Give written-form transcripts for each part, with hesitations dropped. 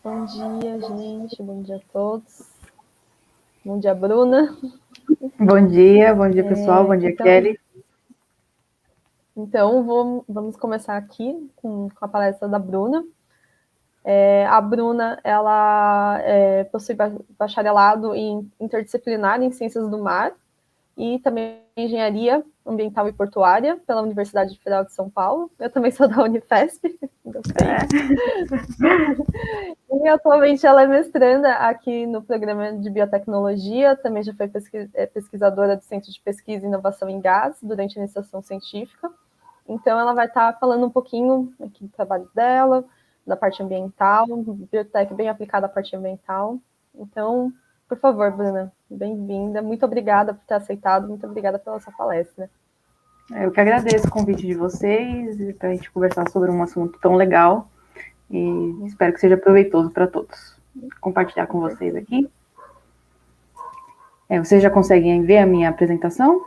Bom dia, gente. Bom dia a todos. Bom dia, Bruna. Bom dia pessoal, bom dia, Kelly. Então, vamos começar aqui com a palestra da Bruna. A Bruna, ela possui bacharelado em interdisciplinar em Ciências do Mar e também Engenharia Ambiental e Portuária pela Universidade Federal de São Paulo. Eu também sou da Unifesp, gostei. E atualmente ela é mestranda aqui no programa de biotecnologia, também já foi pesquisadora do Centro de Pesquisa e Inovação em Gás durante a iniciação científica. Então ela vai estar falando um pouquinho aqui do trabalho dela, da parte ambiental, biotec bem aplicada à parte ambiental. Então, por favor, Bruna, bem-vinda. Muito obrigada por ter aceitado, muito obrigada pela sua palestra. Eu que agradeço o convite de vocês para a gente conversar sobre um assunto tão legal e espero que seja proveitoso para todos. Vou compartilhar com vocês aqui. Vocês já conseguem ver a minha apresentação?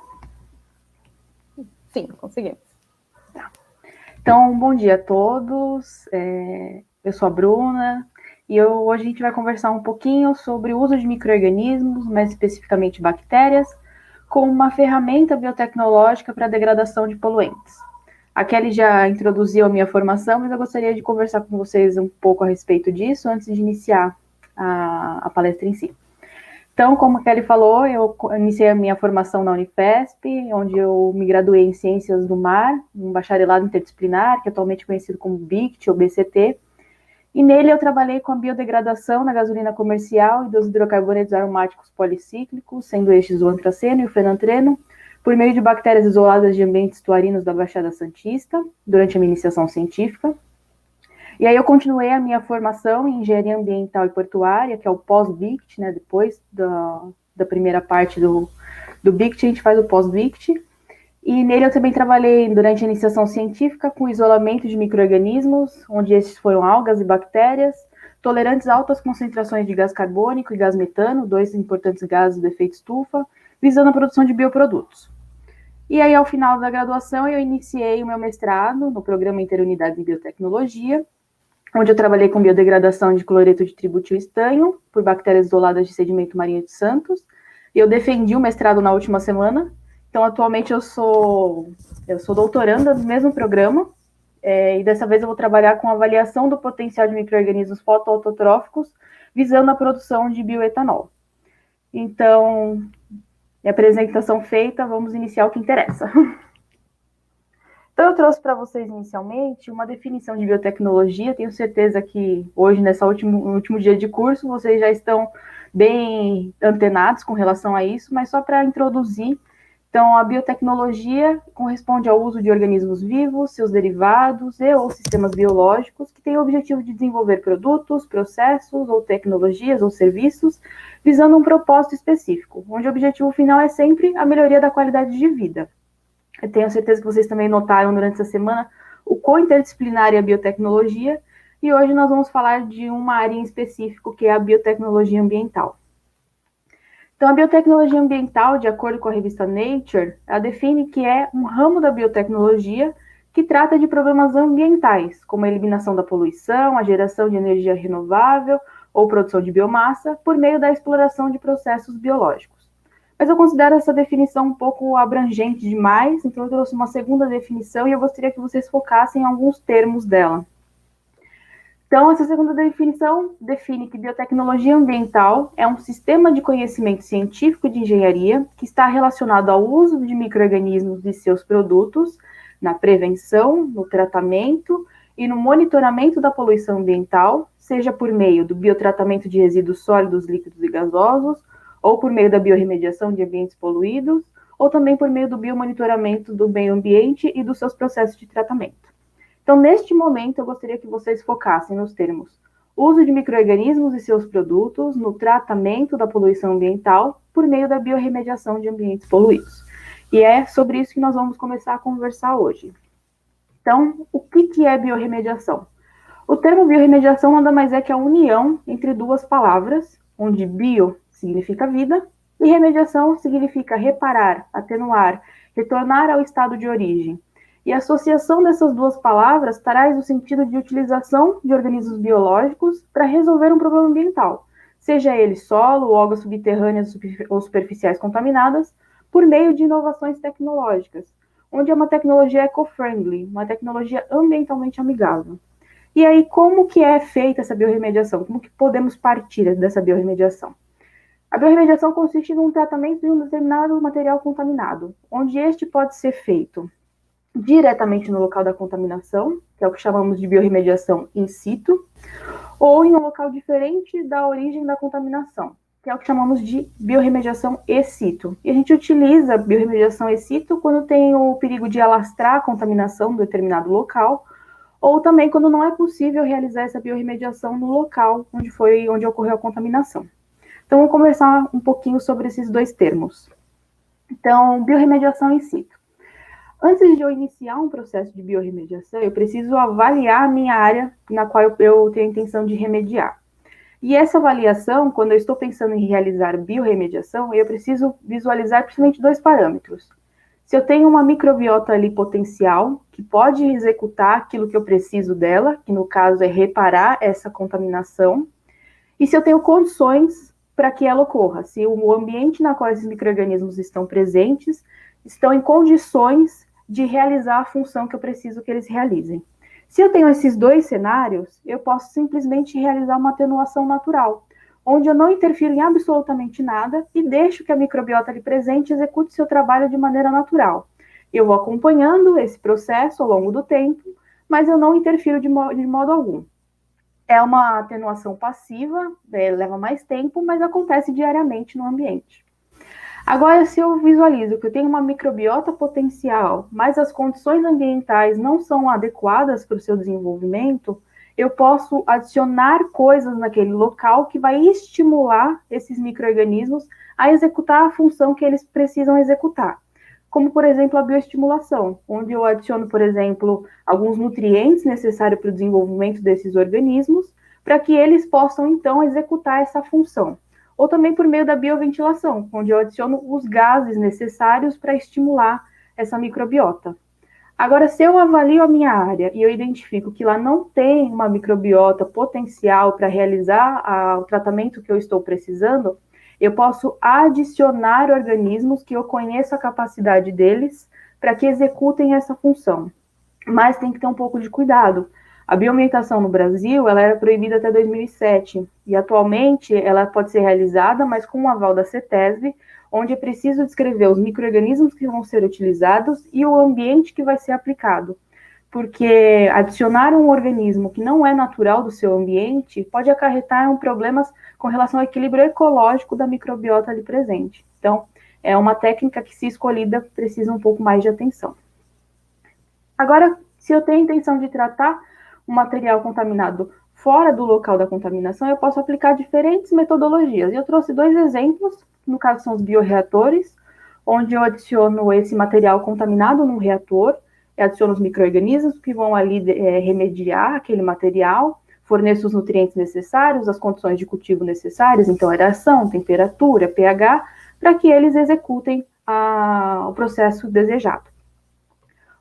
Sim, conseguimos. Tá. Então, bom dia a todos. Eu sou a Bruna e hoje a gente vai conversar um pouquinho sobre o uso de micro-organismos, mais especificamente bactérias, como uma ferramenta biotecnológica para a degradação de poluentes. A Kelly já introduziu a minha formação, mas eu gostaria de conversar com vocês um pouco a respeito disso antes de iniciar a palestra em si. Então, como a Kelly falou, eu iniciei a minha formação na Unifesp, onde eu me graduei em Ciências do Mar, um bacharelado interdisciplinar, que é atualmente conhecido como BICT ou BCT, e nele eu trabalhei com a biodegradação na gasolina comercial e dos hidrocarbonetos aromáticos policíclicos, sendo estes o antraceno e o fenantreno, por meio de bactérias isoladas de ambientes tuarinos da Baixada Santista, durante a minha iniciação científica. E aí eu continuei a minha formação em engenharia ambiental e portuária, que é o pós-BICT, né, depois da primeira parte do BICT, a gente faz o pós-BICT. E nele eu também trabalhei durante a iniciação científica com isolamento de micro-organismos, onde esses foram algas e bactérias, tolerantes a altas concentrações de gás carbônico e gás metano, dois importantes gases do efeito estufa, visando a produção de bioprodutos. E aí, ao final da graduação, eu iniciei o meu mestrado no Programa Interunidades em Biotecnologia, onde eu trabalhei com biodegradação de cloreto de tributil estanho por bactérias isoladas de sedimento marinho de Santos. E eu defendi o mestrado na última semana. Então, atualmente, eu sou doutoranda no mesmo programa, e dessa vez eu vou trabalhar com avaliação do potencial de micro-organismos fotoautotróficos, visando a produção de bioetanol. Então, minha apresentação feita, vamos iniciar o que interessa. Então, eu trouxe para vocês inicialmente uma definição de biotecnologia. Tenho certeza que hoje, no último dia de curso, vocês já estão bem antenados com relação a isso, mas só para introduzir. Então, a biotecnologia corresponde ao uso de organismos vivos, seus derivados e ou sistemas biológicos que têm o objetivo de desenvolver produtos, processos ou tecnologias ou serviços visando um propósito específico, onde o objetivo final é sempre a melhoria da qualidade de vida. Eu tenho certeza que vocês também notaram durante essa semana o quão interdisciplinar é a biotecnologia, e hoje nós vamos falar de uma área em específico, que é a biotecnologia ambiental. Então, a biotecnologia ambiental, de acordo com a revista Nature, ela define que é um ramo da biotecnologia que trata de problemas ambientais, como a eliminação da poluição, a geração de energia renovável ou produção de biomassa, por meio da exploração de processos biológicos. Mas eu considero essa definição um pouco abrangente demais, então eu trouxe uma segunda definição e eu gostaria que vocês focassem em alguns termos dela. Então, essa segunda definição define que biotecnologia ambiental é um sistema de conhecimento científico de engenharia que está relacionado ao uso de micro-organismos e seus produtos na prevenção, no tratamento e no monitoramento da poluição ambiental, seja por meio do biotratamento de resíduos sólidos, líquidos e gasosos, ou por meio da biorremediação de ambientes poluídos, ou também por meio do biomonitoramento do meio ambiente e dos seus processos de tratamento. Então, neste momento, eu gostaria que vocês focassem nos termos uso de micro-organismos e seus produtos no tratamento da poluição ambiental por meio da biorremediação de ambientes poluídos. E é sobre isso que nós vamos começar a conversar hoje. Então, o que é biorremediação? O termo biorremediação nada mais é que a união entre duas palavras, onde bio significa vida e remediação significa reparar, atenuar, retornar ao estado de origem. E a associação dessas duas palavras traz o sentido de utilização de organismos biológicos para resolver um problema ambiental, seja ele solo ou águas subterrâneas ou superficiais contaminadas, por meio de inovações tecnológicas, onde é uma tecnologia eco-friendly, uma tecnologia ambientalmente amigável. E aí, como que é feita essa biorremediação? Como que podemos partir dessa biorremediação? A biorremediação consiste num tratamento de um determinado material contaminado, onde este pode ser feito diretamente no local da contaminação, que é o que chamamos de biorremediação in situ, ou em um local diferente da origem da contaminação, que é o que chamamos de biorremediação ex situ. E a gente utiliza a biorremediação ex situ quando tem o perigo de alastrar a contaminação do determinado local, ou também quando não é possível realizar essa biorremediação no local onde ocorreu a contaminação. Então, vamos conversar um pouquinho sobre esses dois termos. Então, biorremediação in situ. Antes de eu iniciar um processo de biorremediação, eu preciso avaliar a minha área na qual eu tenho a intenção de remediar. E essa avaliação, quando eu estou pensando em realizar biorremediação, eu preciso visualizar principalmente dois parâmetros. Se eu tenho uma microbiota ali potencial, que pode executar aquilo que eu preciso dela, que no caso é reparar essa contaminação, e se eu tenho condições para que ela ocorra, se o ambiente na qual esses micro-organismos estão presentes estão em condições de realizar a função que eu preciso que eles realizem. Se eu tenho esses dois cenários, eu posso simplesmente realizar uma atenuação natural, onde eu não interfiro em absolutamente nada e deixo que a microbiota ali presente execute seu trabalho de maneira natural. Eu vou acompanhando esse processo ao longo do tempo, mas eu não interfiro de modo algum. É uma atenuação passiva, leva mais tempo, mas acontece diariamente no ambiente. Agora, se eu visualizo que eu tenho uma microbiota potencial, mas as condições ambientais não são adequadas para o seu desenvolvimento, eu posso adicionar coisas naquele local que vai estimular esses micro-organismos a executar a função que eles precisam executar. Como, por exemplo, a bioestimulação, onde eu adiciono, por exemplo, alguns nutrientes necessários para o desenvolvimento desses organismos, para que eles possam, então, executar essa função. Ou também por meio da bioventilação, onde eu adiciono os gases necessários para estimular essa microbiota. Agora, se eu avalio a minha área e eu identifico que lá não tem uma microbiota potencial para realizar o tratamento que eu estou precisando, eu posso adicionar organismos que eu conheço a capacidade deles para que executem essa função. Mas tem que ter um pouco de cuidado. A bioambientação no Brasil, ela era proibida até 2007, e atualmente ela pode ser realizada, mas com o aval da CETESB, onde é preciso descrever os micro-organismos que vão ser utilizados e o ambiente que vai ser aplicado. Porque adicionar um organismo que não é natural do seu ambiente pode acarretar problemas com relação ao equilíbrio ecológico da microbiota ali presente. Então, é uma técnica que, se escolhida, precisa um pouco mais de atenção. Agora, se eu tenho a intenção de tratar um material contaminado fora do local da contaminação, eu posso aplicar diferentes metodologias. Eu trouxe dois exemplos, no caso são os bioreatores, onde eu adiciono esse material contaminado num reator, eu adiciono os micro-organismos que vão ali remediar aquele material, forneço os nutrientes necessários, as condições de cultivo necessárias, então aeração, temperatura, pH, para que eles executem o processo desejado.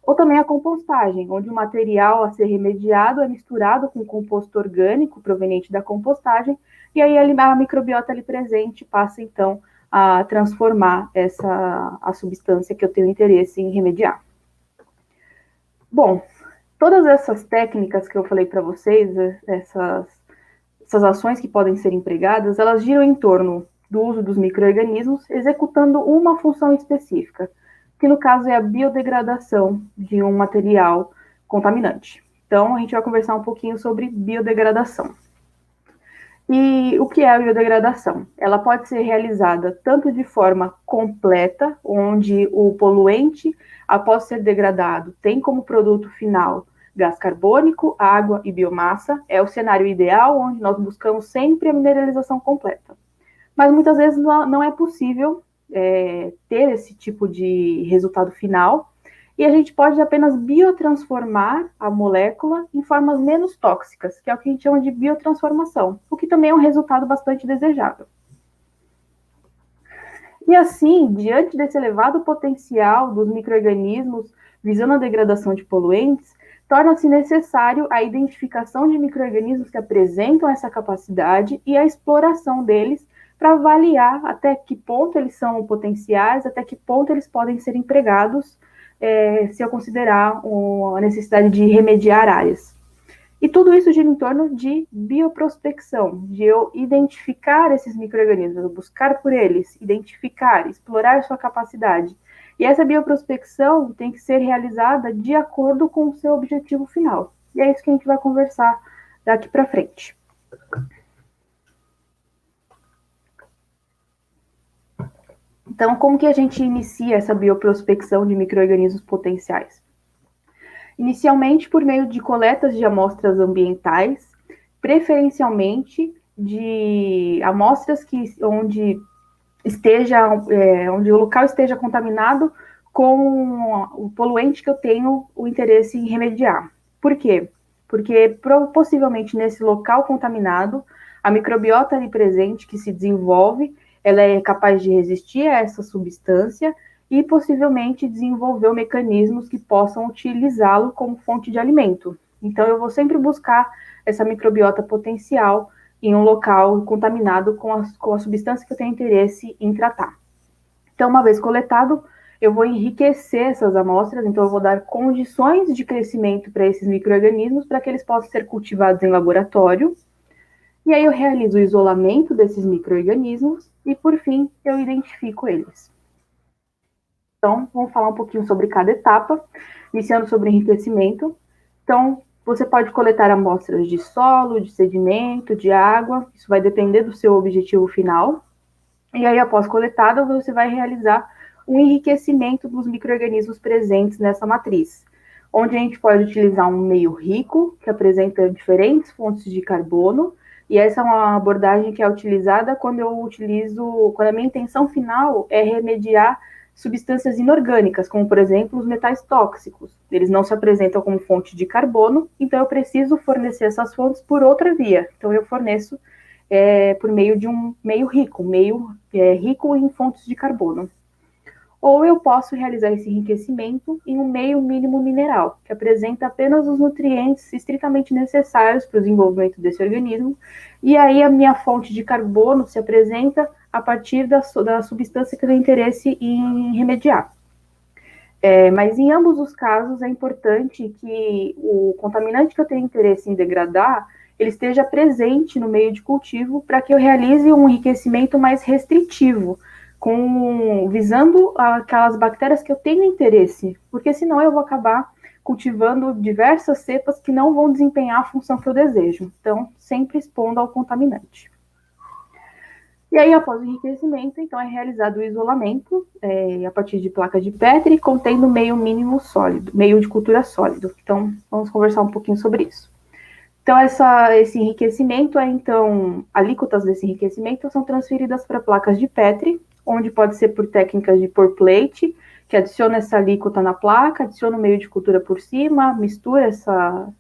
Ou também a compostagem, onde o material a ser remediado é misturado com composto orgânico proveniente da compostagem, e aí a microbiota ali presente passa, então, a transformar a substância que eu tenho interesse em remediar. Bom, todas essas técnicas que eu falei para vocês, essas ações que podem ser empregadas, elas giram em torno do uso dos micro-organismos, executando uma função específica, que no caso é a biodegradação de um material contaminante. Então, a gente vai conversar um pouquinho sobre biodegradação. E o que é a biodegradação? Ela pode ser realizada tanto de forma completa, onde o poluente, após ser degradado, tem como produto final gás carbônico, água e biomassa. É o cenário ideal, onde nós buscamos sempre a mineralização completa. Mas muitas vezes não é possível ter esse tipo de resultado final, e a gente pode apenas biotransformar a molécula em formas menos tóxicas, que é o que a gente chama de biotransformação, o que também é um resultado bastante desejável. E assim, diante desse elevado potencial dos micro-organismos visando a degradação de poluentes, torna-se necessário a identificação de micro-organismos que apresentam essa capacidade e a exploração deles para avaliar até que ponto eles são potenciais, até que ponto eles podem ser empregados, se eu considerar a necessidade de remediar áreas. E tudo isso gira em torno de bioprospecção, de eu identificar esses micro-organismos, buscar por eles, identificar, explorar sua capacidade. E essa bioprospecção tem que ser realizada de acordo com o seu objetivo final. E é isso que a gente vai conversar daqui para frente. Então, como que a gente inicia essa bioprospecção de micro-organismos potenciais? Inicialmente por meio de coletas de amostras ambientais, preferencialmente de amostras onde o local esteja contaminado com o poluente que eu tenho o interesse em remediar. Por quê? Porque possivelmente nesse local contaminado, a microbiota ali presente que se desenvolve, ela é capaz de resistir a essa substância e possivelmente desenvolver mecanismos que possam utilizá-lo como fonte de alimento. Então, eu vou sempre buscar essa microbiota potencial em um local contaminado com a substância que eu tenho interesse em tratar. Então, uma vez coletado, eu vou enriquecer essas amostras, então eu vou dar condições de crescimento para esses micro-organismos para que eles possam ser cultivados em laboratório. E aí eu realizo o isolamento desses micro-organismos e, por fim, eu identifico eles. Então, vamos falar um pouquinho sobre cada etapa, iniciando sobre enriquecimento. Então, você pode coletar amostras de solo, de sedimento, de água, isso vai depender do seu objetivo final. E aí, após coletada, você vai realizar um enriquecimento dos micro-organismos presentes nessa matriz, onde a gente pode utilizar um meio rico, que apresenta diferentes fontes de carbono, e essa é uma abordagem que é utilizada quando a minha intenção final é remediar substâncias inorgânicas, como, por exemplo, os metais tóxicos. Eles não se apresentam como fonte de carbono, então eu preciso fornecer essas fontes por outra via. Então, eu forneço por meio de um meio rico rico em fontes de carbono. Ou eu posso realizar esse enriquecimento em um meio mínimo mineral, que apresenta apenas os nutrientes estritamente necessários para o desenvolvimento desse organismo, e aí a minha fonte de carbono se apresenta a partir da substância que eu tenho interesse em remediar. Mas em ambos os casos é importante que o contaminante que eu tenho interesse em degradar, ele esteja presente no meio de cultivo para que eu realize um enriquecimento mais restritivo, visando aquelas bactérias que eu tenho interesse, porque senão eu vou acabar cultivando diversas cepas que não vão desempenhar a função que eu desejo. Então, sempre expondo ao contaminante. E aí, após o enriquecimento, então, é realizado o isolamento a partir de placas de Petri contendo meio mínimo sólido, meio de cultura sólido. Então, vamos conversar um pouquinho sobre isso. Então, esse enriquecimento alíquotas desse enriquecimento são transferidas para placas de Petri, onde pode ser por técnicas de pour plate, que adiciona essa alíquota na placa, adiciona o meio de cultura por cima, mistura essa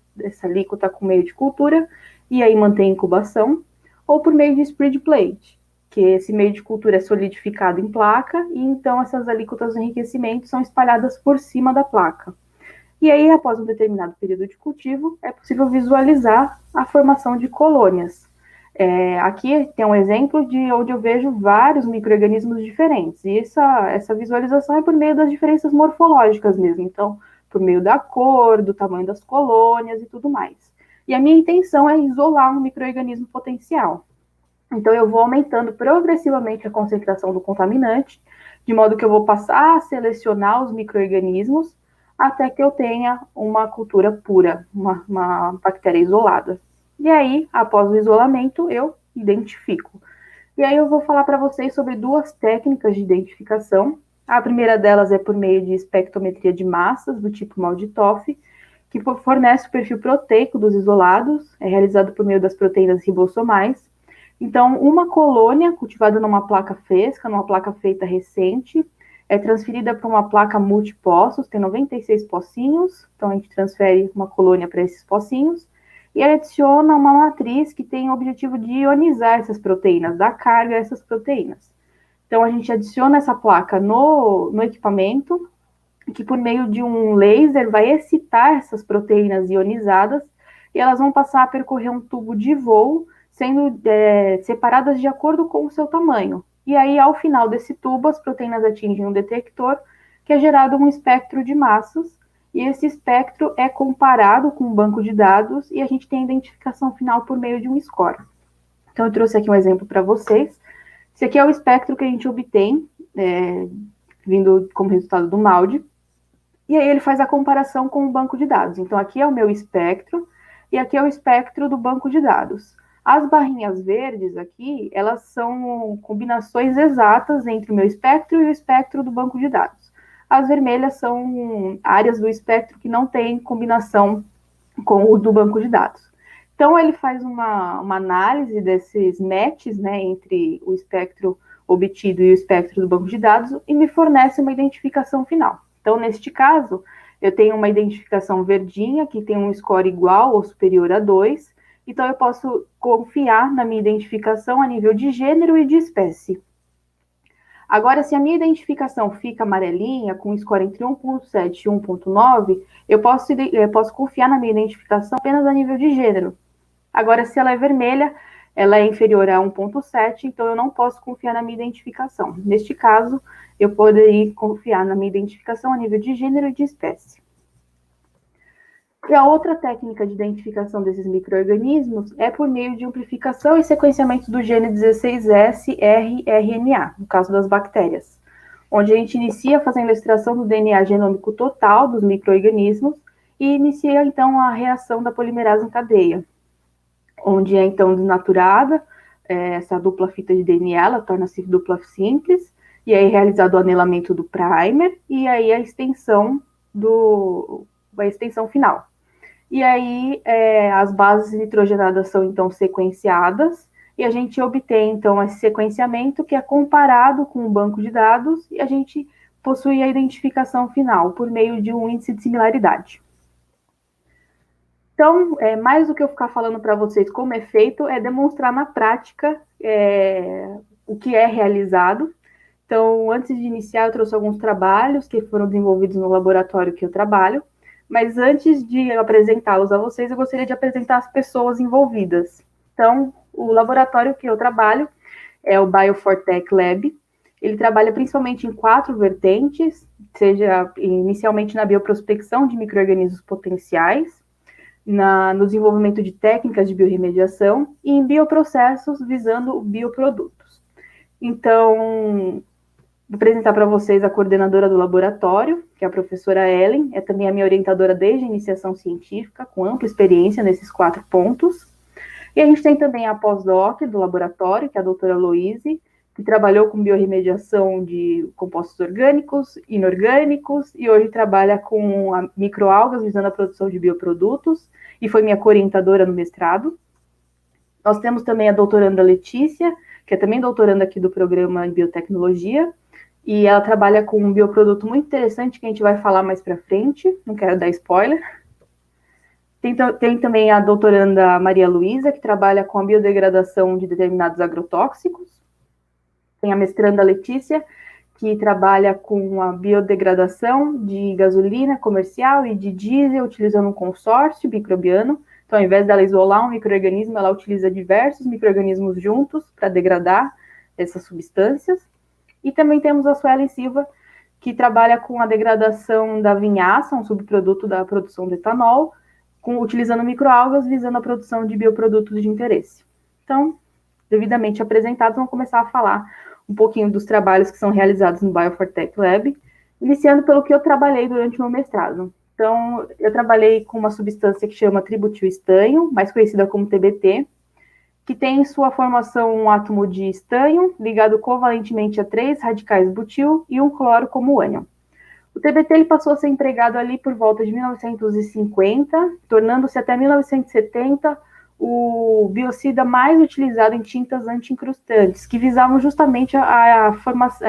alíquota com o meio de cultura, e aí mantém a incubação, ou por meio de spread plate, que esse meio de cultura é solidificado em placa, e então essas alíquotas de enriquecimento são espalhadas por cima da placa. E aí, após um determinado período de cultivo, é possível visualizar a formação de colônias. Aqui tem um exemplo de onde eu vejo vários micro-organismos diferentes, e essa visualização é por meio das diferenças morfológicas mesmo, então, por meio da cor, do tamanho das colônias e tudo mais. E a minha intenção é isolar um micro-organismo potencial. Então, eu vou aumentando progressivamente a concentração do contaminante, de modo que eu vou passar a selecionar os micro-organismos até que eu tenha uma cultura pura, uma bactéria isolada. E aí, após o isolamento, eu identifico. E aí eu vou falar para vocês sobre duas técnicas de identificação. A primeira delas é por meio de espectrometria de massas, do tipo MALDI-TOF, que fornece o perfil proteico dos isolados, é realizado por meio das proteínas ribossomais. Então, uma colônia cultivada numa placa fresca, numa placa feita recente, é transferida para uma placa multipossos, tem 96 pocinhos, então a gente transfere uma colônia para esses pocinhos, e adiciona uma matriz que tem o objetivo de ionizar essas proteínas, dar carga a essas proteínas. Então, a gente adiciona essa placa no equipamento, que por meio de um laser vai excitar essas proteínas ionizadas e elas vão passar a percorrer um tubo de voo, sendo separadas de acordo com o seu tamanho. E aí, ao final desse tubo, as proteínas atingem um detector, que é gerado um espectro de massas, e esse espectro é comparado com um banco de dados e a gente tem a identificação final por meio de um score. Então, eu trouxe aqui um exemplo para vocês. Esse aqui é o espectro que a gente obtém, vindo como resultado do MAUDI, e aí ele faz a comparação com o banco de dados. Então, aqui é o meu espectro, e aqui é o espectro do banco de dados. As barrinhas verdes aqui, elas são combinações exatas entre o meu espectro e o espectro do banco de dados. As vermelhas são áreas do espectro que não tem combinação com o do banco de dados. Então, ele faz uma análise desses matches, né, entre o espectro obtido e o espectro do banco de dados e me fornece uma identificação final. Então, neste caso, eu tenho uma identificação verdinha, que tem um score igual ou superior a 2, então eu posso confiar na minha identificação a nível de gênero e de espécie. Agora, se a minha identificação fica amarelinha, com um score entre 1.7 e 1.9, eu posso confiar na minha identificação apenas a nível de gênero. Agora, se ela é vermelha, ela é inferior a 1.7, então eu não posso confiar na minha identificação. Neste caso, eu poderia confiar na minha identificação a nível de gênero e de espécie. E a outra técnica de identificação desses micro-organismos é por meio de amplificação e sequenciamento do gene 16S rRNA, no caso das bactérias, onde a gente inicia fazendo a extração do DNA genômico total dos micro-organismos e inicia, então, a reação da polimerase em cadeia, onde é, então, desnaturada essa dupla fita de DNA, ela torna-se dupla simples, e aí realizado o anelamento do primer, e aí a extensão final. E aí as bases nitrogenadas são, então, sequenciadas, e a gente obtém, então, esse sequenciamento que é comparado com o banco de dados, e a gente possui a identificação final por meio de um índice de similaridade. Então, mais do que eu ficar falando para vocês como é feito, é demonstrar na prática o que é realizado. Então, antes de iniciar, eu trouxe alguns trabalhos que foram desenvolvidos no laboratório que eu trabalho, mas antes de apresentá-los a vocês, eu gostaria de apresentar as pessoas envolvidas. Então, o laboratório que eu trabalho é o Biofortech Lab. Ele trabalha principalmente em 4 vertentes, seja inicialmente na bioprospecção de micro-organismos potenciais, no desenvolvimento de técnicas de biorremediação e em bioprocessos visando bioprodutos. Então, vou apresentar para vocês a coordenadora do laboratório, que é a professora Ellen, é também a minha orientadora desde a iniciação científica, com ampla experiência nesses 4 pontos. E a gente tem também a pós-doc do laboratório, que é a doutora Loise, que trabalhou com biorremediação de compostos orgânicos, inorgânicos, e hoje trabalha com microalgas visando a produção de bioprodutos, e foi minha co-orientadora no mestrado. Nós temos também a doutoranda Letícia, que é também doutoranda aqui do programa em biotecnologia, e ela trabalha com um bioproduto muito interessante que a gente vai falar mais para frente, não quero dar spoiler. Tem também a doutoranda Maria Luísa, que trabalha com a biodegradação de determinados agrotóxicos. Tem a mestranda Letícia, que trabalha com a biodegradação de gasolina comercial e de diesel, utilizando um consórcio microbiano. Então, ao invés dela isolar um micro-organismo, ela utiliza diversos micro-organismos juntos para degradar essas substâncias. E também temos a Suelen Silva, que trabalha com a degradação da vinhaça, um subproduto da produção de etanol, utilizando microalgas, visando a produção de bioprodutos de interesse. Então, devidamente apresentados, vamos começar a falar um pouquinho dos trabalhos que são realizados no Biofortech Lab, iniciando pelo que eu trabalhei durante o meu mestrado. Então, eu trabalhei com uma substância que chama tributil-estanho, mais conhecida como TBT, que tem em sua formação um átomo de estanho ligado covalentemente a 3 radicais butil e um cloro como ânion. O TBT ele passou a ser empregado ali por volta de 1950, tornando-se até 1970 o biocida mais utilizado em tintas anti-incrustantes, que visavam justamente a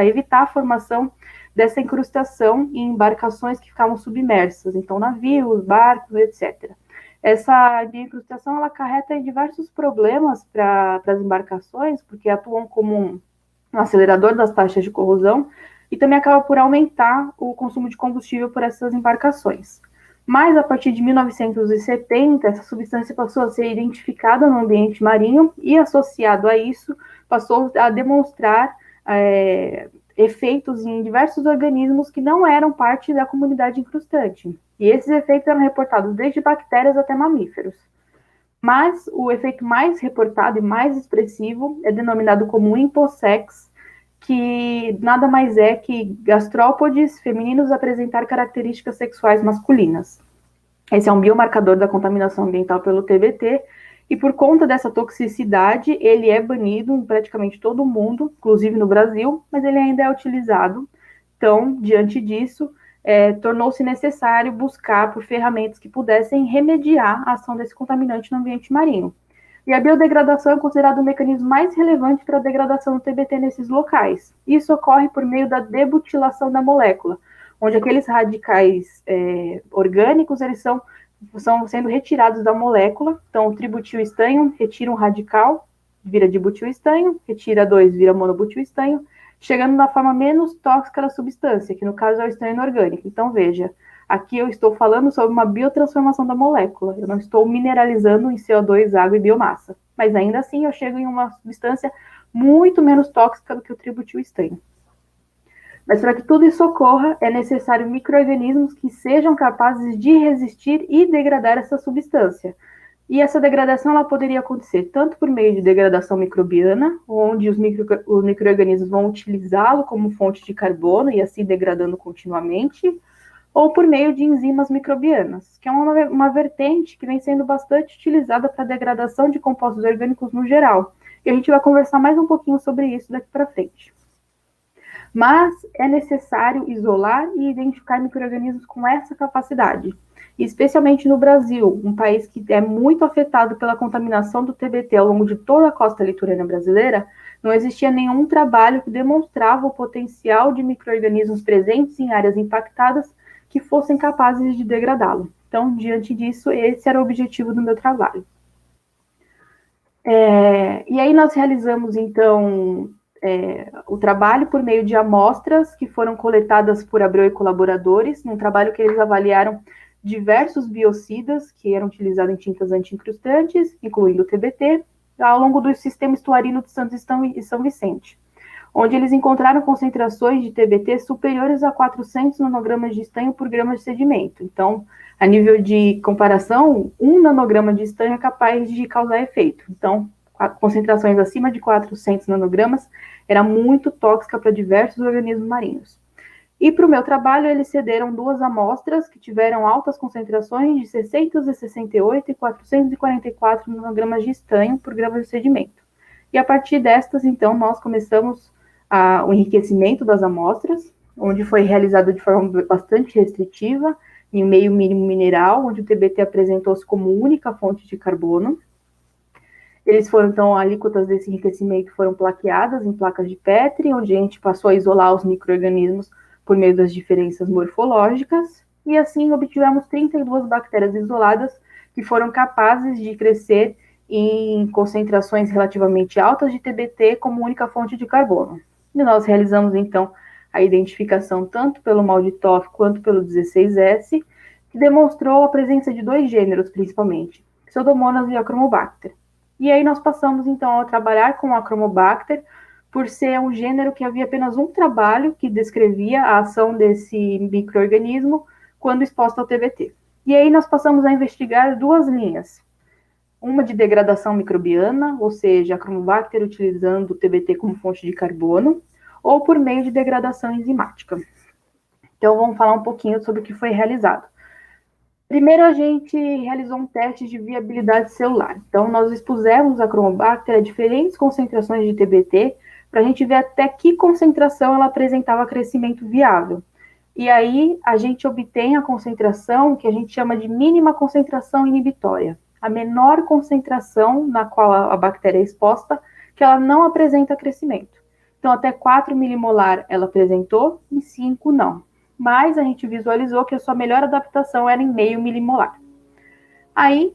evitar a formação dessa incrustação em embarcações que ficavam submersas, então navios, barcos, etc. Essa bioincrustação ela acarreta diversos problemas para as embarcações, porque atuam como um acelerador das taxas de corrosão, e também acaba por aumentar o consumo de combustível por essas embarcações. Mas, a partir de 1970, essa substância passou a ser identificada no ambiente marinho e, associado a isso, passou a demonstrar efeitos em diversos organismos que não eram parte da comunidade incrustante. E esses efeitos eram reportados desde bactérias até mamíferos. Mas o efeito mais reportado e mais expressivo é denominado como impossex, que nada mais é que gastrópodes femininos apresentar características sexuais masculinas. Esse é um biomarcador da contaminação ambiental pelo TBT, e por conta dessa toxicidade, ele é banido em praticamente todo o mundo, inclusive no Brasil, mas ele ainda é utilizado. Então, diante disso, tornou-se necessário buscar por ferramentas que pudessem remediar a ação desse contaminante no ambiente marinho. E a biodegradação é considerado o mecanismo mais relevante para a degradação do TBT nesses locais. Isso ocorre por meio da debutilação da molécula, onde aqueles radicais orgânicos eles são sendo retirados da molécula. Então, o tributil-estanho retira um radical, vira dibutil-estanho, retira dois, vira monobutil-estanho, chegando na forma menos tóxica da substância, que no caso é o estanho inorgânico. Então, veja, aqui eu estou falando sobre uma biotransformação da molécula, eu não estou mineralizando em CO2, água e biomassa, mas ainda assim eu chego em uma substância muito menos tóxica do que o tributil-estanho. Mas para que tudo isso ocorra, é necessário micro-organismos que sejam capazes de resistir e degradar essa substância. E essa degradação ela poderia acontecer tanto por meio de degradação microbiana, onde os micro-organismos vão utilizá-lo como fonte de carbono e assim degradando continuamente, ou por meio de enzimas microbianas, que é uma vertente que vem sendo bastante utilizada para a degradação de compostos orgânicos no geral. E a gente vai conversar mais um pouquinho sobre isso daqui para frente. Mas é necessário isolar e identificar micro-organismos com essa capacidade, especialmente no Brasil, um país que é muito afetado pela contaminação do TBT ao longo de toda a costa litorânea brasileira. Não existia nenhum trabalho que demonstrava o potencial de micro-organismos presentes em áreas impactadas que fossem capazes de degradá-lo. Então, diante disso, esse era o objetivo do meu trabalho. E aí nós realizamos, então, o trabalho por meio de amostras que foram coletadas por Abreu e colaboradores, num trabalho que eles avaliaram diversos biocidas que eram utilizados em tintas anti-incrustantes, incluindo o TBT, ao longo do sistema estuarino de Santos e São Vicente, onde eles encontraram concentrações de TBT superiores a 400 nanogramas de estanho por grama de sedimento. Então, a nível de comparação, 1 nanograma de estanho é capaz de causar efeito. Então, concentrações acima de 400 nanogramas era muito tóxica para diversos organismos marinhos. E para o meu trabalho, eles cederam 2 amostras que tiveram altas concentrações de 668 e 444 nanogramas de estanho por grama de sedimento. E a partir destas, então, nós começamos o enriquecimento das amostras, onde foi realizado de forma bastante restritiva, em meio mínimo mineral, onde o TBT apresentou-se como única fonte de carbono. Eles foram, então, alíquotas desse enriquecimento foram plaqueadas em placas de Petri, onde a gente passou a isolar os micro-organismos por meio das diferenças morfológicas, e assim obtivemos 32 bactérias isoladas que foram capazes de crescer em concentrações relativamente altas de TBT como única fonte de carbono. E nós realizamos, então, a identificação tanto pelo mal de Toff quanto pelo 16S, que demonstrou a presença de 2 gêneros, principalmente, Pseudomonas e Achromobacter. E aí nós passamos, então, a trabalhar com a Achromobacter, por ser um gênero que havia apenas um trabalho que descrevia a ação desse micro-organismo quando exposto ao TBT. E aí nós passamos a investigar 2 linhas. Uma de degradação microbiana, ou seja, a Achromobacter utilizando o TBT como fonte de carbono, ou por meio de degradação enzimática. Então, vamos falar um pouquinho sobre o que foi realizado. Primeiro, a gente realizou um teste de viabilidade celular. Então, nós expusemos a Achromobacter a diferentes concentrações de TBT, para a gente ver até que concentração ela apresentava crescimento viável. E aí, a gente obtém a concentração que a gente chama de mínima concentração inibitória. A menor concentração na qual a bactéria é exposta, que ela não apresenta crescimento. Então, até 4 milimolar ela apresentou, e 5 não. Mas a gente visualizou que a sua melhor adaptação era em meio milimolar. Aí,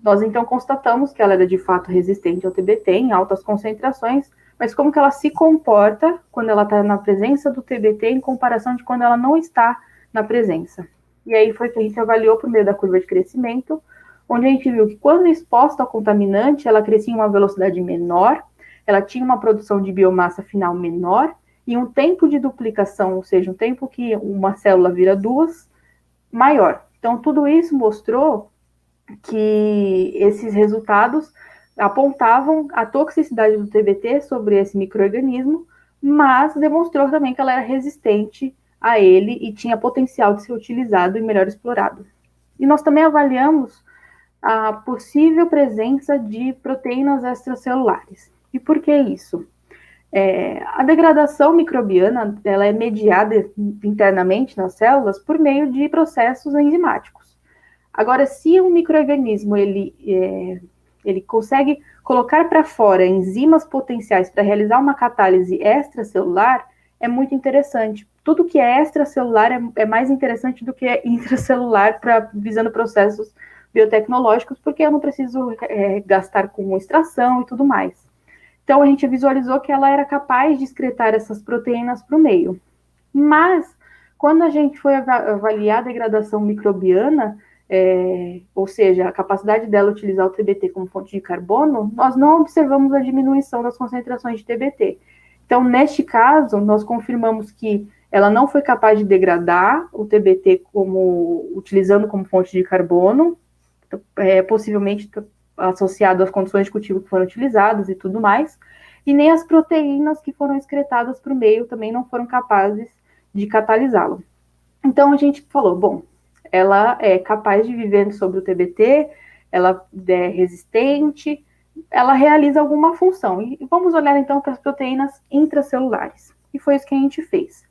nós então constatamos que ela era de fato resistente ao TBT em altas concentrações, mas como que ela se comporta quando ela está na presença do TBT em comparação de quando ela não está na presença. E aí foi que a gente avaliou por meio da curva de crescimento, onde a gente viu que quando exposta ao contaminante, ela crescia em uma velocidade menor, ela tinha uma produção de biomassa final menor e um tempo de duplicação, ou seja, um tempo que uma célula vira duas, maior. Então, tudo isso mostrou que esses resultados apontavam a toxicidade do TBT sobre esse micro-organismo, mas demonstrou também que ela era resistente a ele e tinha potencial de ser utilizado e melhor explorado. E nós também avaliamos a possível presença de proteínas extracelulares. E por que isso? A degradação microbiana ela é mediada internamente nas células por meio de processos enzimáticos. Agora, se um microorganismo ele consegue colocar para fora enzimas potenciais para realizar uma catálise extracelular, é muito interessante. Tudo que é extracelular é mais interessante do que é intracelular visando processos biotecnológicos, porque eu não preciso gastar com extração e tudo mais. Então, a gente visualizou que ela era capaz de excretar essas proteínas para o meio. Mas, quando a gente foi avaliar a degradação microbiana, ou seja, a capacidade dela utilizar o TBT como fonte de carbono, nós não observamos a diminuição das concentrações de TBT. Então, neste caso, nós confirmamos que ela não foi capaz de degradar o TBT utilizando como fonte de carbono, possivelmente associado às condições de cultivo que foram utilizadas e tudo mais, e nem as proteínas que foram excretadas para o meio também não foram capazes de catalisá-lo. Então a gente falou, bom, ela é capaz de viver sobre o TBT, ela é resistente, ela realiza alguma função. E vamos olhar então para as proteínas intracelulares. E foi isso que a gente fez.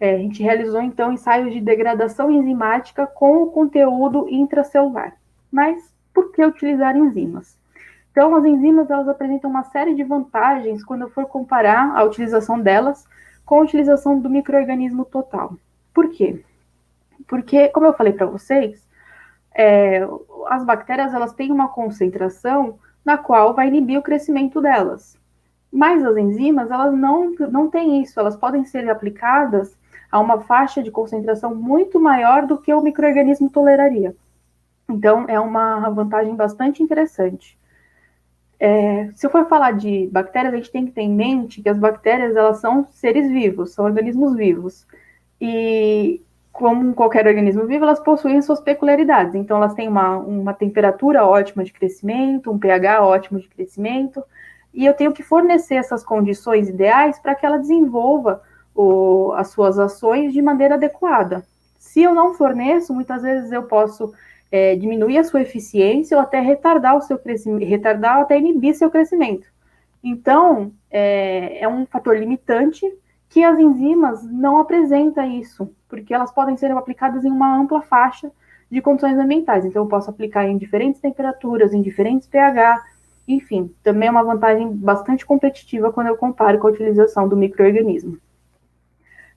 A gente realizou então ensaios de degradação enzimática com o conteúdo intracelular. Mas por que utilizar enzimas? Então, as enzimas elas apresentam uma série de vantagens quando eu for comparar a utilização delas com a utilização do micro-organismo total. Por quê? Porque, como eu falei para vocês, as bactérias elas têm uma concentração na qual vai inibir o crescimento delas. Mas as enzimas elas não têm isso, elas podem ser aplicadas a uma faixa de concentração muito maior do que o micro-organismo toleraria. Então, é uma vantagem bastante interessante. Se eu for falar de bactérias, a gente tem que ter em mente que as bactérias elas são seres vivos, são organismos vivos. E, como qualquer organismo vivo, elas possuem suas peculiaridades. Então, elas têm uma temperatura ótima de crescimento, um pH ótimo de crescimento, e eu tenho que fornecer essas condições ideais para que ela desenvolva as suas ações de maneira adequada. Se eu não forneço, muitas vezes eu posso diminuir a sua eficiência ou até retardar o seu crescimento, retardar ou até inibir seu crescimento. Então, é um fator limitante que as enzimas não apresentam isso, porque elas podem ser aplicadas em uma ampla faixa de condições ambientais. Então, eu posso aplicar em diferentes temperaturas, em diferentes pH, enfim, também é uma vantagem bastante competitiva quando eu comparo com a utilização do micro-organismo.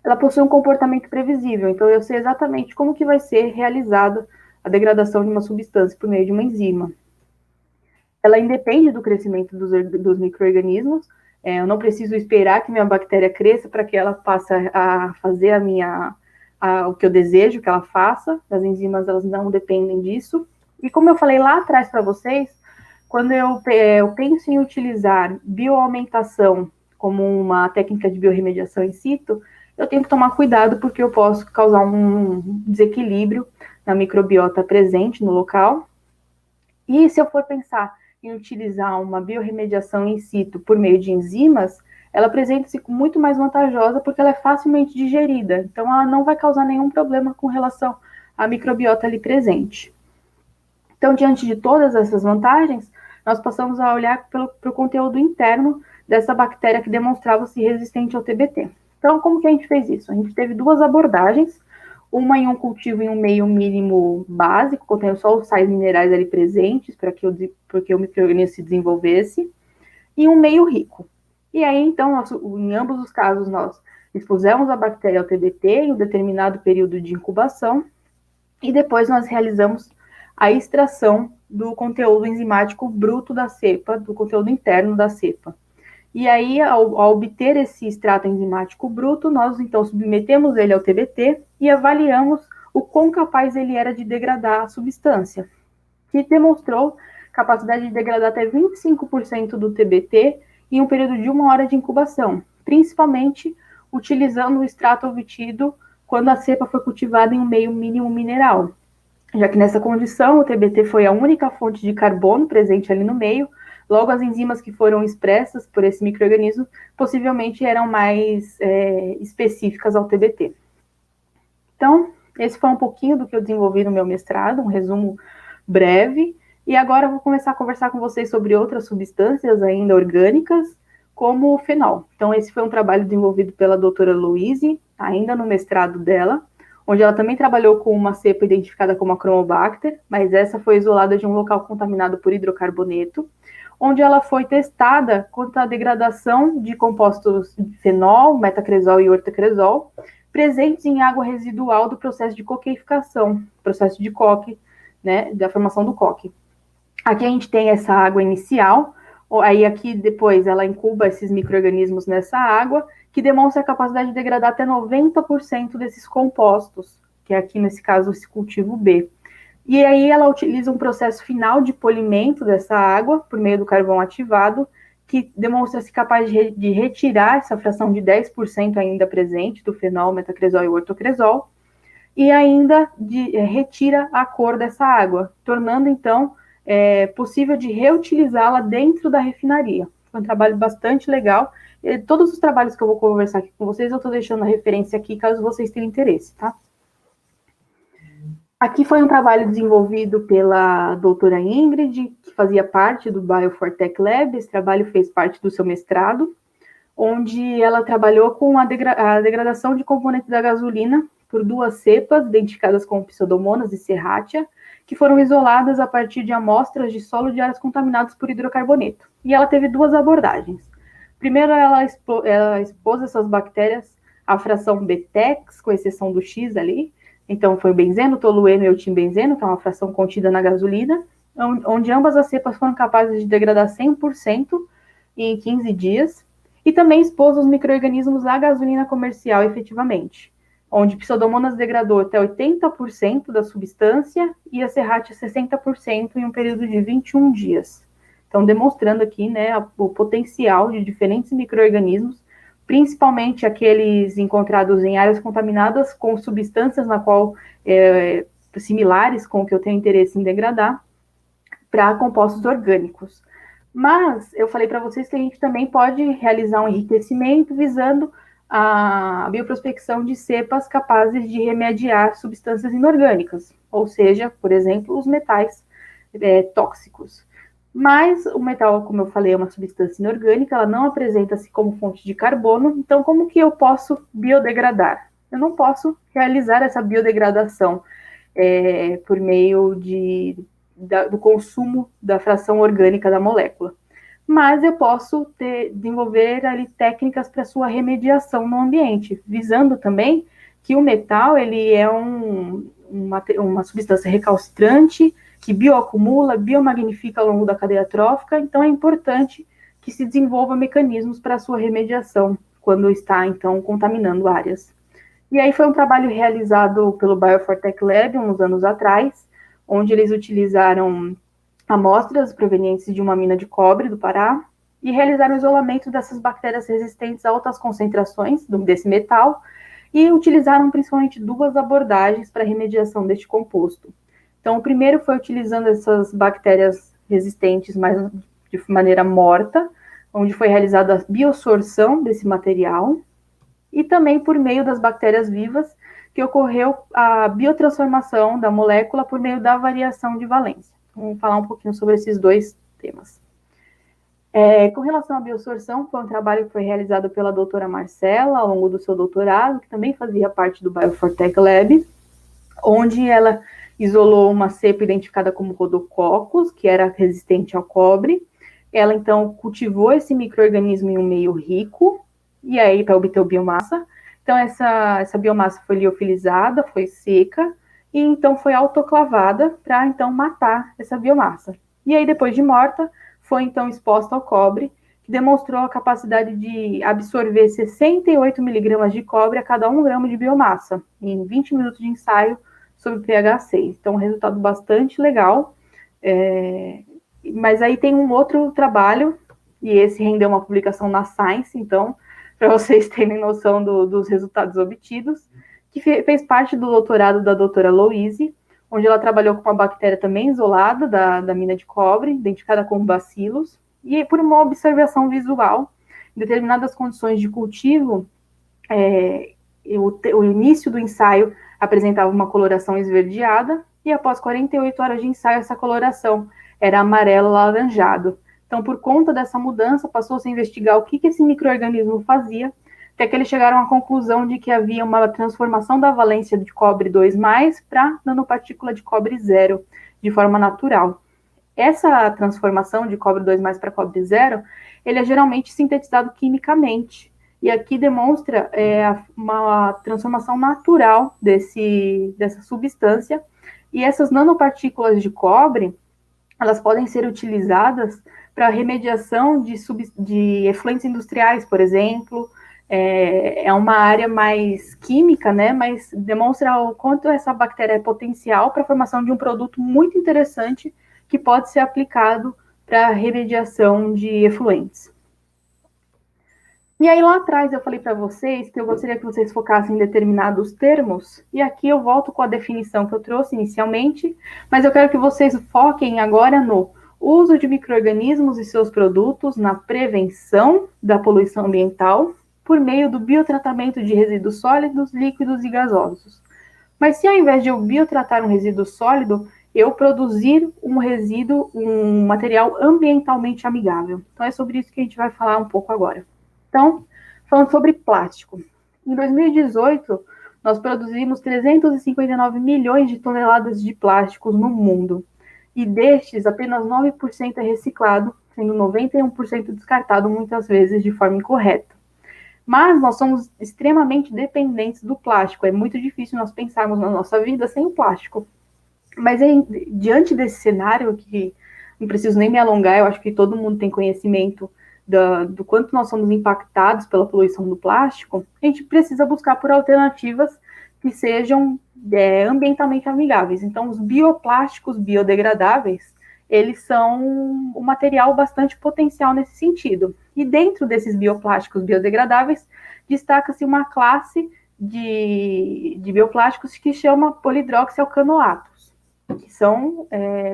Ela possui um comportamento previsível, então eu sei exatamente como que vai ser realizada a degradação de uma substância por meio de uma enzima. Ela independe do crescimento dos micro-organismos. Eu não preciso esperar que minha bactéria cresça para que ela passe a fazer o que eu desejo que ela faça. As enzimas elas não dependem disso. E como eu falei lá atrás para vocês, quando eu penso em utilizar bioaumentação como uma técnica de biorremediação in situ, eu tenho que tomar cuidado porque eu posso causar um desequilíbrio na microbiota presente no local. E se eu for pensar em utilizar uma biorremediação in situ por meio de enzimas, ela apresenta-se muito mais vantajosa porque ela é facilmente digerida. Então, ela não vai causar nenhum problema com relação à microbiota ali presente. Então, diante de todas essas vantagens, nós passamos a olhar para o conteúdo interno dessa bactéria que demonstrava-se resistente ao TBT. Então, como que a gente fez isso? A gente teve duas abordagens, uma em um cultivo em um meio mínimo básico, contendo só os sais minerais ali presentes, para que o micro-organismo se desenvolvesse, e um meio rico. E aí, então, em ambos os casos, nós expusemos a bactéria ao TBT em um determinado período de incubação, e depois nós realizamos a extração do conteúdo enzimático bruto da cepa, do conteúdo interno da cepa. E aí, ao obter esse extrato enzimático bruto, nós então submetemos ele ao TBT e avaliamos o quão capaz ele era de degradar a substância, que demonstrou capacidade de degradar até 25% do TBT em um período de 1 hora de incubação, principalmente utilizando o extrato obtido quando a cepa foi cultivada em um meio mínimo mineral, já que nessa condição o TBT foi a única fonte de carbono presente ali no meio. Logo, as enzimas que foram expressas por esse micro-organismo possivelmente eram mais específicas ao TBT. Então, esse foi um pouquinho do que eu desenvolvi no meu mestrado, um resumo breve. E agora eu vou começar a conversar com vocês sobre outras substâncias ainda orgânicas, como o fenol. Então, esse foi um trabalho desenvolvido pela doutora Louise, ainda no mestrado dela, onde ela também trabalhou com uma cepa identificada como a Chromobacter, mas essa foi isolada de um local contaminado por hidrocarboneto, onde ela foi testada contra a degradação de compostos de fenol, metacresol e ortacresol, presentes em água residual do processo de coqueificação, processo de coque, né, da formação do coque. Aqui a gente tem essa água inicial, aí aqui depois ela incuba esses micro-organismos nessa água, que demonstra a capacidade de degradar até 90% desses compostos, que é aqui nesse caso esse cultivo B. E aí ela utiliza um processo final de polimento dessa água, por meio do carvão ativado, que demonstra-se capaz de retirar essa fração de 10% ainda presente do fenol, metacresol e ortocresol, e ainda retira a cor dessa água, tornando então possível de reutilizá-la dentro da refinaria. Foi um trabalho bastante legal. Todos os trabalhos que eu vou conversar aqui com vocês, eu estou deixando a referência aqui, caso vocês tenham interesse, tá? Aqui foi um trabalho desenvolvido pela doutora Ingrid, que fazia parte do Biofortech Lab. Esse trabalho fez parte do seu mestrado, onde ela trabalhou com a degradação de componentes da gasolina por 2 cepas, identificadas como Pseudomonas e Serratia, que foram isoladas a partir de amostras de solo de áreas contaminadas por hidrocarboneto. E ela teve 2 abordagens. Primeiro, ela expôs essas bactérias à fração Btex, com exceção do X ali. Então, foi o benzeno, tolueno e o timbenzeno, que é uma fração contida na gasolina, onde ambas as cepas foram capazes de degradar 100% em 15 dias, e também expôs os micro-organismos à gasolina comercial efetivamente, onde Pseudomonas degradou até 80% da substância e a Serratia 60% em um período de 21 dias. Então, demonstrando aqui, né, o potencial de diferentes micro-organismos, principalmente aqueles encontrados em áreas contaminadas com substâncias na qual similares com o que eu tenho interesse em degradar, para compostos orgânicos. Mas eu falei para vocês que a gente também pode realizar um enriquecimento visando a bioprospecção de cepas capazes de remediar substâncias inorgânicas, ou seja, por exemplo, os metais tóxicos. Mas o metal, como eu falei, é uma substância inorgânica, ela não apresenta-se como fonte de carbono, então como que eu posso biodegradar? Eu não posso realizar essa biodegradação por meio do consumo da fração orgânica da molécula. Mas eu posso desenvolver ali técnicas para sua remediação no ambiente, visando também que o metal ele é uma substância recalcitrante, que bioacumula, biomagnifica ao longo da cadeia trófica, então é importante que se desenvolva mecanismos para a sua remediação, quando está, então, contaminando áreas. E aí foi um trabalho realizado pelo Biofortech Lab, uns anos atrás, onde eles utilizaram amostras provenientes de uma mina de cobre do Pará e realizaram o isolamento dessas bactérias resistentes a altas concentrações desse metal e utilizaram principalmente 2 abordagens para a remediação deste composto. Então, o primeiro foi utilizando essas bactérias resistentes mais de maneira morta, onde foi realizada a biosorção desse material, e também por meio das bactérias vivas, que ocorreu a biotransformação da molécula por meio da variação de valência. Vamos falar um pouquinho sobre esses 2 temas. Com relação à biosorção, foi um trabalho que foi realizado pela doutora Marcela, ao longo do seu doutorado, que também fazia parte do Biofortech Lab, onde ela isolou uma cepa identificada como Rhodococcus, que era resistente ao cobre. Ela, então, cultivou esse micro-organismo em um meio rico, e aí para obter biomassa. Então, essa biomassa foi liofilizada, foi seca, e então foi autoclavada para, então, matar essa biomassa. E aí, depois de morta, foi, então, exposta ao cobre, que demonstrou a capacidade de absorver 68 miligramas de cobre a cada 1 grama de biomassa, em 20 minutos de ensaio sobre pH 6. Então, um resultado bastante legal. Mas aí tem um outro trabalho, e esse rendeu uma publicação na Science, então, para vocês terem noção dos resultados obtidos, que fez parte do doutorado da doutora Louise, onde ela trabalhou com uma bactéria também isolada da mina de cobre, identificada como bacilos, e por uma observação visual, em determinadas condições de cultivo, o início do ensaio apresentava uma coloração esverdeada, e após 48 horas de ensaio, essa coloração era amarelo-alaranjado. Então, por conta dessa mudança, passou-se a investigar o que esse micro-organismo fazia, até que eles chegaram à conclusão de que havia uma transformação da valência de cobre 2+, para nanopartícula de cobre 0, de forma natural. Essa transformação de cobre 2+ para cobre 0, ele é geralmente sintetizado quimicamente, e aqui demonstra uma transformação natural dessa substância, e essas nanopartículas de cobre, elas podem ser utilizadas para remediação de efluentes industriais, por exemplo. É uma área mais química, né, mas demonstra o quanto essa bactéria é potencial para a formação de um produto muito interessante que pode ser aplicado para remediação de efluentes. E aí lá atrás eu falei para vocês que eu gostaria que vocês focassem em determinados termos, e aqui eu volto com a definição que eu trouxe inicialmente, mas eu quero que vocês foquem agora no uso de micro-organismos e seus produtos na prevenção da poluição ambiental por meio do biotratamento de resíduos sólidos, líquidos e gasosos. Mas se ao invés de eu biotratar um resíduo sólido, eu produzir um material ambientalmente amigável. Então é sobre isso que a gente vai falar um pouco agora. Então, falando sobre plástico. Em 2018, nós produzimos 359 milhões de toneladas de plásticos no mundo. E destes, apenas 9% é reciclado, sendo 91% descartado muitas vezes de forma incorreta. Mas nós somos extremamente dependentes do plástico. É muito difícil nós pensarmos na nossa vida sem o plástico. Mas diante desse cenário, que não preciso nem me alongar, eu acho que todo mundo tem conhecimento do quanto nós somos impactados pela poluição do plástico, a gente precisa buscar por alternativas que sejam ambientalmente amigáveis. Então, os bioplásticos biodegradáveis, eles são um material bastante potencial nesse sentido. E dentro desses bioplásticos biodegradáveis, destaca-se uma classe de bioplásticos que chama polidroxialcanoatos, que são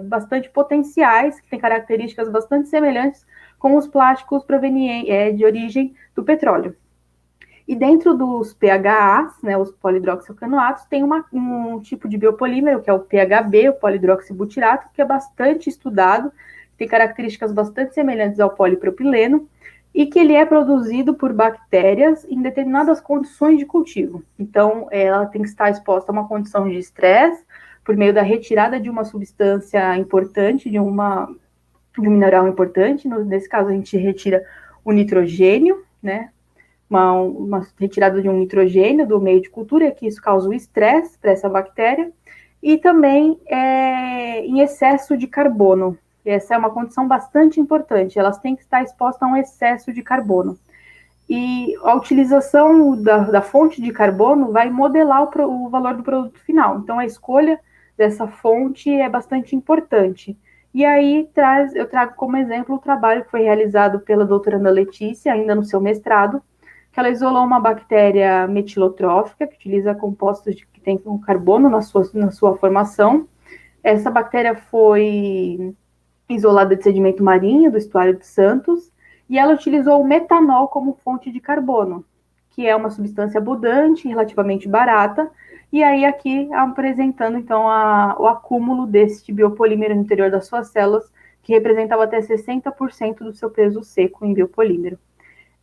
bastante potenciais, que têm características bastante semelhantes com os plásticos provenientes de origem do petróleo. E dentro dos PHAs, né, os polidroxialcanoatos, tem um tipo de biopolímero, que é o PHB, o polidroxibutirato, que é bastante estudado, tem características bastante semelhantes ao polipropileno, e que ele é produzido por bactérias em determinadas condições de cultivo. Então, ela tem que estar exposta a uma condição de estresse, por meio da retirada de uma substância importante, de um mineral importante. Nesse caso, a gente retira o nitrogênio, né? Uma retirada de um nitrogênio do meio de cultura, que isso causa o estresse para essa bactéria, e também em excesso de carbono. Essa é uma condição bastante importante, elas têm que estar expostas a um excesso de carbono. E a utilização da fonte de carbono vai modelar o valor do produto final. Então, a escolha dessa fonte é bastante importante. E aí, eu trago como exemplo o trabalho que foi realizado pela doutora Ana Letícia, ainda no seu mestrado, que ela isolou uma bactéria metilotrófica, que utiliza compostos que têm carbono na sua formação. Essa bactéria foi isolada de sedimento marinho, do estuário de Santos, e ela utilizou o metanol como fonte de carbono, que é uma substância abundante, relativamente barata, e aí aqui apresentando, então, o acúmulo deste biopolímero no interior das suas células, que representava até 60% do seu peso seco em biopolímero.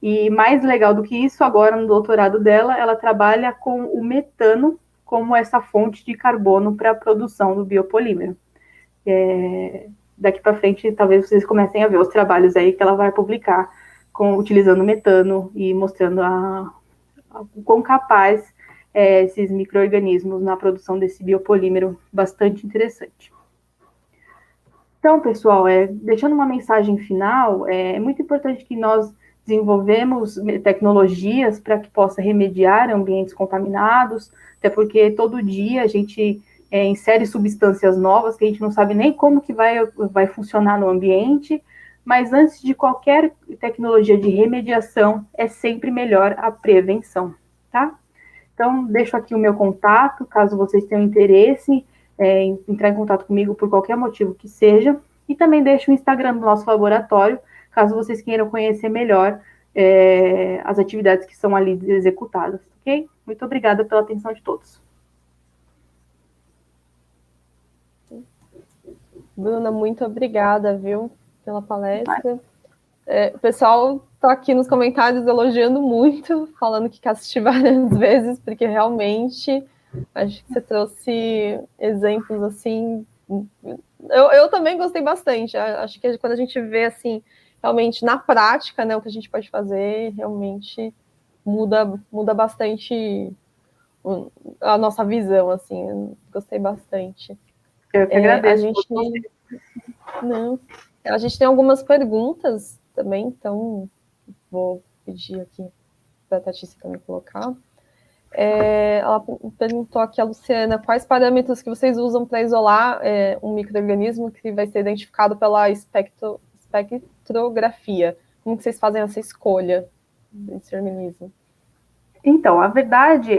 E mais legal do que isso, agora no doutorado dela, ela trabalha com o metano como essa fonte de carbono para a produção do biopolímero. Daqui para frente, talvez vocês comecem a ver os trabalhos aí que ela vai publicar utilizando metano e mostrando o quão capaz esses micro-organismos na produção desse biopolímero, bastante interessante. Então, pessoal, deixando uma mensagem final, é muito importante que nós desenvolvemos tecnologias para que possa remediar ambientes contaminados, até porque todo dia a gente insere substâncias novas que a gente não sabe nem como que vai funcionar no ambiente, mas antes de qualquer tecnologia de remediação, é sempre melhor a prevenção, tá? Então, deixo aqui o meu contato, caso vocês tenham interesse em entrar em contato comigo por qualquer motivo que seja, e também deixo o Instagram do nosso laboratório, caso vocês queiram conhecer melhor as atividades que são ali executadas, ok? Muito obrigada pela atenção de todos. Bruna, muito obrigada, viu, pela palestra. O pessoal está aqui nos comentários elogiando muito, falando que quer assistir várias vezes, porque realmente acho que você trouxe exemplos assim. Eu também gostei bastante. Acho que quando a gente vê assim, realmente na prática, né, o que a gente pode fazer, realmente muda bastante a nossa visão, assim. Gostei bastante. Eu que agradeço. A gente tem algumas perguntas também, então vou pedir aqui para a Tatice também colocar. Ela perguntou aqui, a Luciana, quais parâmetros que vocês usam para isolar um micro-organismo que vai ser identificado pela espectrografia? Como que vocês fazem essa escolha desse organismo? Então, a verdade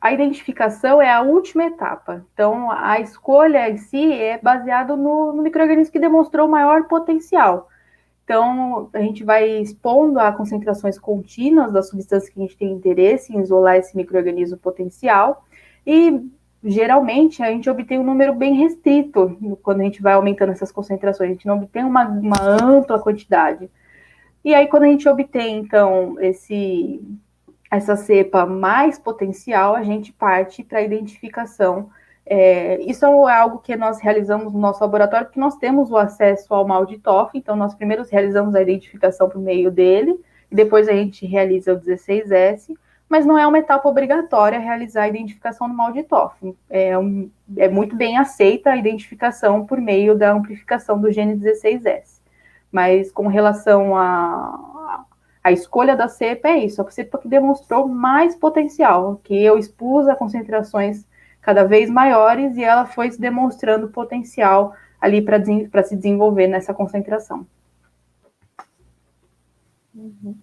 a identificação é a última etapa. Então, a escolha em si é baseada no micro-organismo que demonstrou maior potencial. Então, a gente vai expondo a concentrações contínuas das substâncias que a gente tem interesse em isolar esse micro-organismo potencial e, geralmente, a gente obtém um número bem restrito quando a gente vai aumentando essas concentrações. A gente não obtém uma ampla quantidade. E aí, quando a gente obtém, então, essa cepa mais potencial, a gente parte para a identificação. Isso é algo que nós realizamos no nosso laboratório, porque nós temos o acesso ao mal de Toff, então nós primeiro realizamos a identificação por meio dele, e depois a gente realiza o 16S, mas não é uma etapa obrigatória realizar a identificação do mal de Toff. É muito bem aceita a identificação por meio da amplificação do gene 16S. Mas com relação a escolha da cepa é isso, a cepa que demonstrou mais potencial, que eu expus a concentrações cada vez maiores e ela foi demonstrando potencial ali para se desenvolver nessa concentração. Uhum.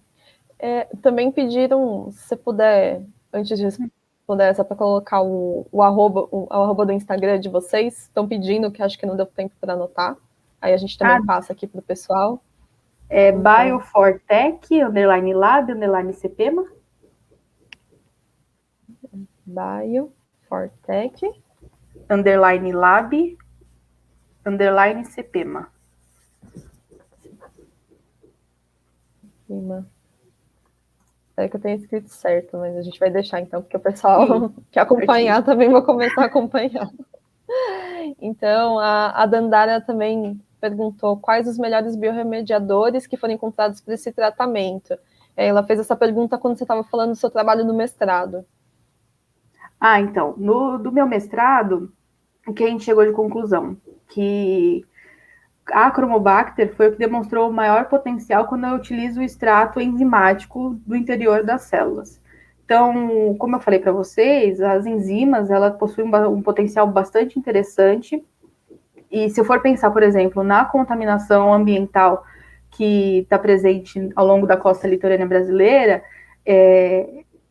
Também pediram, se você puder, antes de responder essa, para colocar o arroba do Instagram de vocês, estão pedindo, que acho que não deu tempo para anotar, aí a gente também passa aqui para o pessoal. Biofortec, _lab, _CPEMA. Biofortec, _lab, _CPEMA. Espero que eu tenha escrito certo, mas a gente vai deixar então, porque o pessoal que acompanhar também vai começar a acompanhar. Então, a Dandara também perguntou quais os melhores biorremediadores que foram encontrados para esse tratamento. Ela fez essa pergunta quando você estava falando do seu trabalho no mestrado. Então, do meu mestrado, o que a gente chegou de conclusão? Que a Chromobacter foi o que demonstrou o maior potencial quando eu utilizo o extrato enzimático do interior das células. Então, como eu falei para vocês, as enzimas, elas possuem um potencial bastante interessante. E se eu for pensar, por exemplo, na contaminação ambiental que está presente ao longo da costa litorânea brasileira,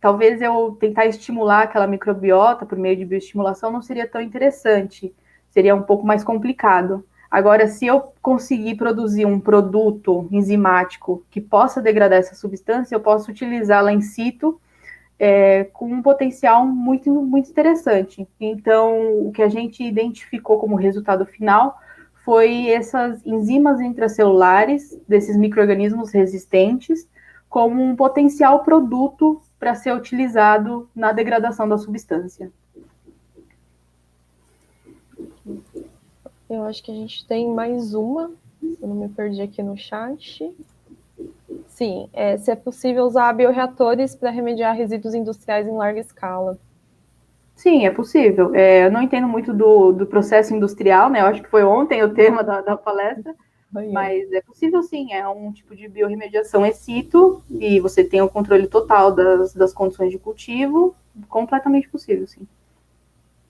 talvez eu tentar estimular aquela microbiota por meio de bioestimulação não seria tão interessante, seria um pouco mais complicado. Agora, se eu conseguir produzir um produto enzimático que possa degradar essa substância, eu posso utilizá-la in situ com um potencial muito, muito interessante. Então, o que a gente identificou como resultado final foi essas enzimas intracelulares desses micro-organismos resistentes como um potencial produto para ser utilizado na degradação da substância. Eu acho que a gente tem mais uma, se eu não me perdi aqui no chat. Sim, se é possível usar bioreatores para remediar resíduos industriais em larga escala. Sim, é possível. Eu não entendo muito do processo industrial, né? Eu acho que foi ontem o tema da palestra, mas é possível sim, é um tipo de biorremediação in situ e você tem o controle total das condições de cultivo, completamente possível, sim.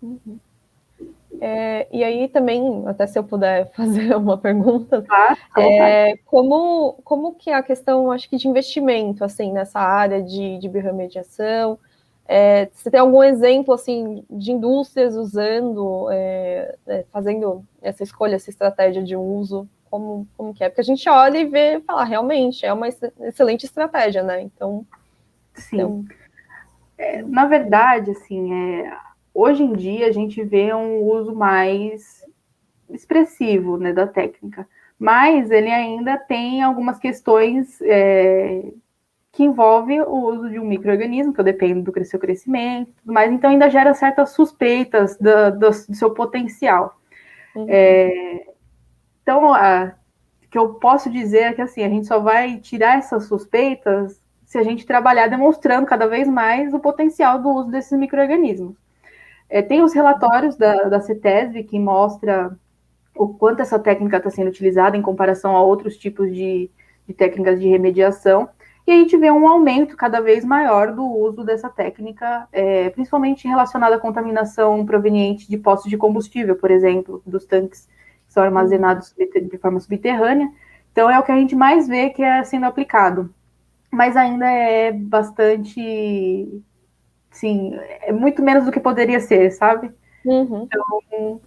Uhum. E aí também, até se eu puder fazer uma pergunta, como que é a questão, acho que de investimento, assim, nessa área de biorremediação? Você tem algum exemplo, assim, de indústrias usando, fazendo essa escolha, essa estratégia de uso? Como que é? Porque a gente olha e vê e fala, realmente, é uma excelente estratégia, né? Então... Sim. Na verdade, assim, hoje em dia a gente vê um uso mais expressivo, né, da técnica, mas ele ainda tem algumas questões que envolvem o uso de um micro-organismo, que depende do seu crescimento, mas então ainda gera certas suspeitas do seu potencial. Uhum. Então, o que eu posso dizer é que assim, a gente só vai tirar essas suspeitas se a gente trabalhar demonstrando cada vez mais o potencial do uso desses micro-organismos. Tem os relatórios da CETESB que mostra o quanto essa técnica está sendo utilizada em comparação a outros tipos de técnicas de remediação, e a gente vê um aumento cada vez maior do uso dessa técnica, principalmente relacionada à contaminação proveniente de postos de combustível, por exemplo, dos tanques que são armazenados de forma subterrânea. Então, é o que a gente mais vê que é sendo aplicado. Mas ainda é bastante, sim, é muito menos do que poderia ser, sabe? Uhum. Então,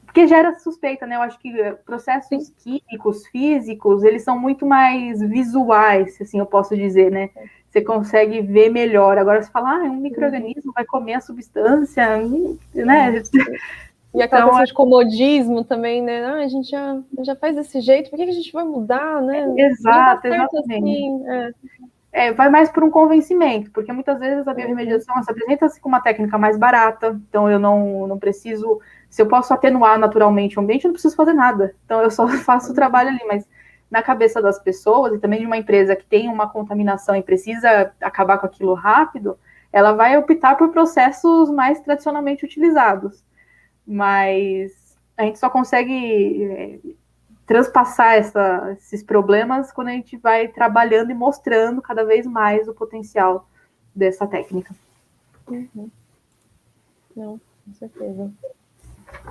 porque gera suspeita, né? Eu acho que processos químicos, físicos, eles são muito mais visuais, assim eu posso dizer, né? Você consegue ver melhor. Agora você fala, um micro-organismo vai comer a substância, né? E aquela questão de comodismo também, né? A gente já faz desse jeito, por que a gente vai mudar, né? Exato, já dá certo exatamente. assim. Vai mais por um convencimento, porque muitas vezes a biorremediação se apresenta-se com uma técnica mais barata, então eu não preciso, se eu posso atenuar naturalmente o ambiente, eu não preciso fazer nada, então eu só faço o trabalho ali, mas na cabeça das pessoas, e também de uma empresa que tem uma contaminação e precisa acabar com aquilo rápido, ela vai optar por processos mais tradicionalmente utilizados, mas a gente só consegue transpassar esses problemas quando a gente vai trabalhando e mostrando cada vez mais o potencial dessa técnica. Uhum. Não, com certeza.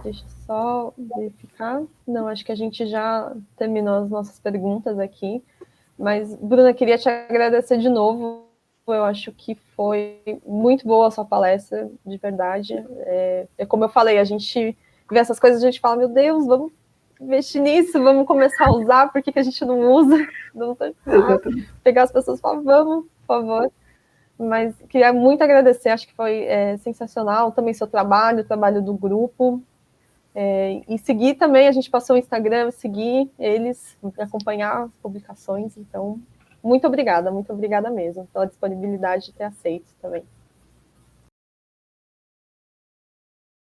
Deixa eu só verificar. Não, acho que a gente já terminou as nossas perguntas aqui. Mas, Bruna, queria te agradecer de novo. Eu acho que foi muito boa a sua palestra, de verdade. Como eu falei, a gente vê essas coisas, a gente fala, meu Deus, vamos investir nisso, vamos começar a usar, por que a gente não usa? Não pegar as pessoas e falar, vamos, por favor. Mas queria muito agradecer, acho que foi sensacional também seu trabalho, o trabalho do grupo. E seguir também, a gente passou o Instagram, seguir eles, acompanhar as publicações. Então, muito obrigada mesmo pela disponibilidade de ter aceito também.